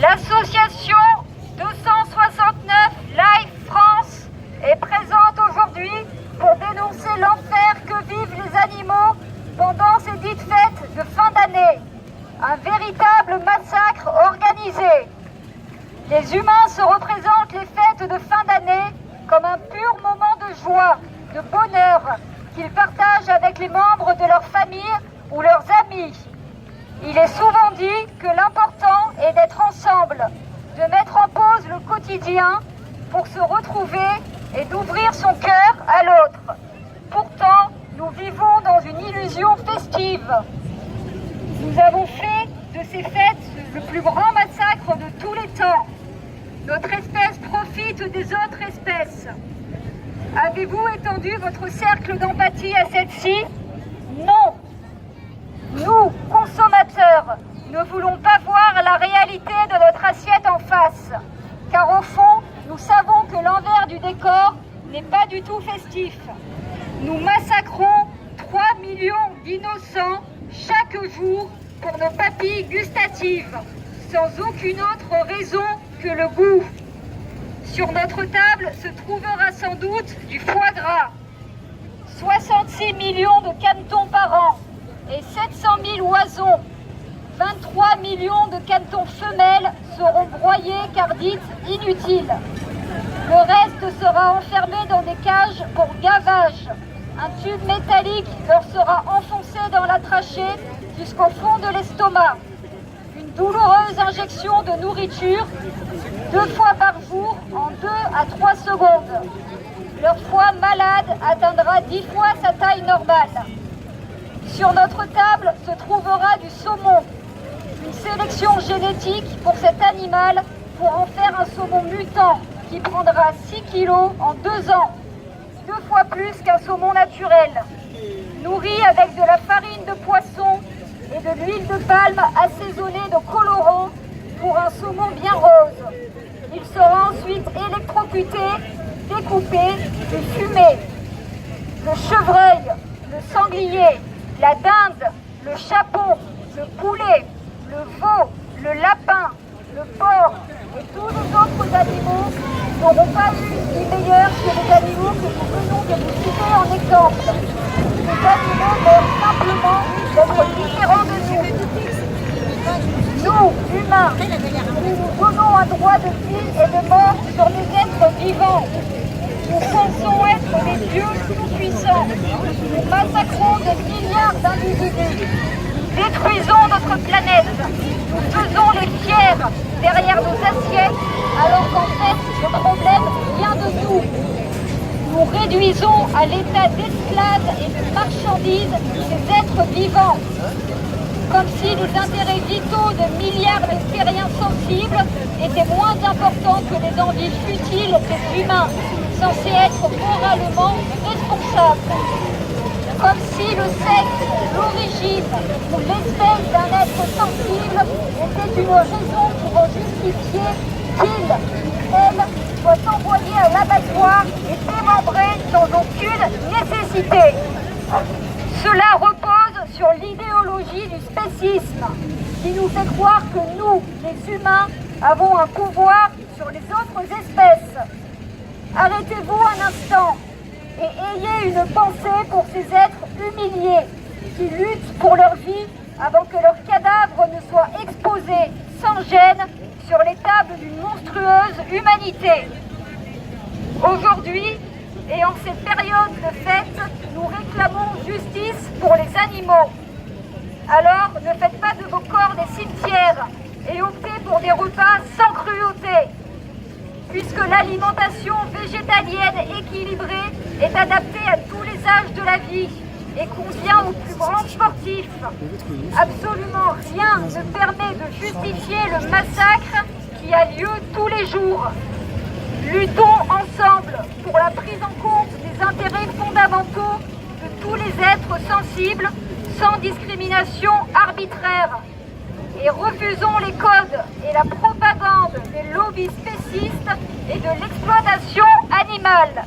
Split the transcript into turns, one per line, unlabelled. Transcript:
L'association 269 Life France est présente aujourd'hui pour dénoncer l'enfer que vivent les animaux pendant ces dites fêtes de fin d'année. Un véritable massacre organisé. Les humains se représentent les fêtes de fin d'année comme un pur moment de joie, de bonheur qu'ils partagent avec les membres de leur famille ou leurs amis. Il est souvent dit que l'important est d'être ensemble, de mettre en pause le quotidien pour se retrouver et d'ouvrir son cœur à l'autre. Pourtant, nous vivons dans une illusion festive. Nous avons fait de ces fêtes le plus grand massacre de tous les temps. Notre espèce profite des autres espèces. Avez-vous étendu votre cercle d'empathie à celle-ci? Non. Nous, consommateurs, ne voulons pas voir la réalité de notre assiette en face. Car au fond, nous savons que l'envers du décor n'est pas du tout festif. Nous massacrons 3 millions d'innocents chaque jour pour nos papilles gustatives, sans aucune autre raison que le goût. Sur notre table se trouvera sans doute du foie gras, 66 millions de canetons par an et 700 000 oisons. 23 millions de canetons femelles seront broyés car dites inutiles. Le reste sera enfermé dans des cages pour gavage. Un tube métallique leur sera enfoncé dans la trachée jusqu'au fond de l'estomac. Une douloureuse injection de nourriture 2 fois par jour en 2 à 3 secondes. Leur foie malade atteindra 10 fois sa taille normale. Sur notre table se trouvera du saumon. Une sélection génétique pour cet animal pour en faire un saumon mutant qui prendra 6 kilos en 2 ans. 2 fois plus qu'un saumon naturel. Nourri avec de la farine de poisson et de l'huile de palme assaisonnée de colorants pour un saumon bien rose. Il sera ensuite électrocuté, découpé et fumé. Le chevreuil, le sanglier, la dinde, le chapon, le poulet, le veau, le lapin, le porc et tous les autres animaux n'auront pas eu une vie meilleure que les animaux que nous venons de vous citer en exemple. Les animaux meurent simplement d'être différents de nous. Nous, humains, nous nous donnons un droit de vie et de mort sur les êtres vivants. Nous pensons être des dieux tout-puissants. Nous massacrons des milliards d'individus. Nous détruisons notre planète. Nous faisons les fiers derrière nos assiettes, alors qu'en fait, le problème vient de nous. Nous réduisons à l'état d'esclaves et de marchandises ces êtres vivants. Comme si les intérêts vitaux de milliards de terriens sensibles étaient moins importants que les envies futiles des humains, censés être moralement responsables. Comme si le sexe, l'origine ou l'espèce d'un être sensible était une raison pour en justifier qu'il, elle, soit envoyé à l'abattoir et démembré sans aucune nécessité. Cela repose sur l'idéologie du spécisme, qui nous fait croire que nous, les humains, avons un pouvoir sur les autres espèces. Arrêtez-vous un instant et ayez une pensée pour ces êtres humiliés qui luttent pour leur vie avant que leurs cadavres ne soient exposés sans gêne sur les tables d'une monstrueuse humanité. Aujourd'hui, et en cette période de fête, nous réclamons justice pour les animaux. Alors, ne faites pas de vos corps des cimetières et optez pour des repas sans cruauté. Puisque l'alimentation végétalienne équilibrée est adaptée à tous les âges de la vie et convient aux plus grands sportifs. Absolument rien ne permet de justifier le massacre qui a lieu tous les jours. Luttons ensemble pour la prise en compte des intérêts fondamentaux de tous les êtres sensibles sans discrimination arbitraire. Et refusons les codes et la propagande des lobbies spécistes et de l'exploitation animale.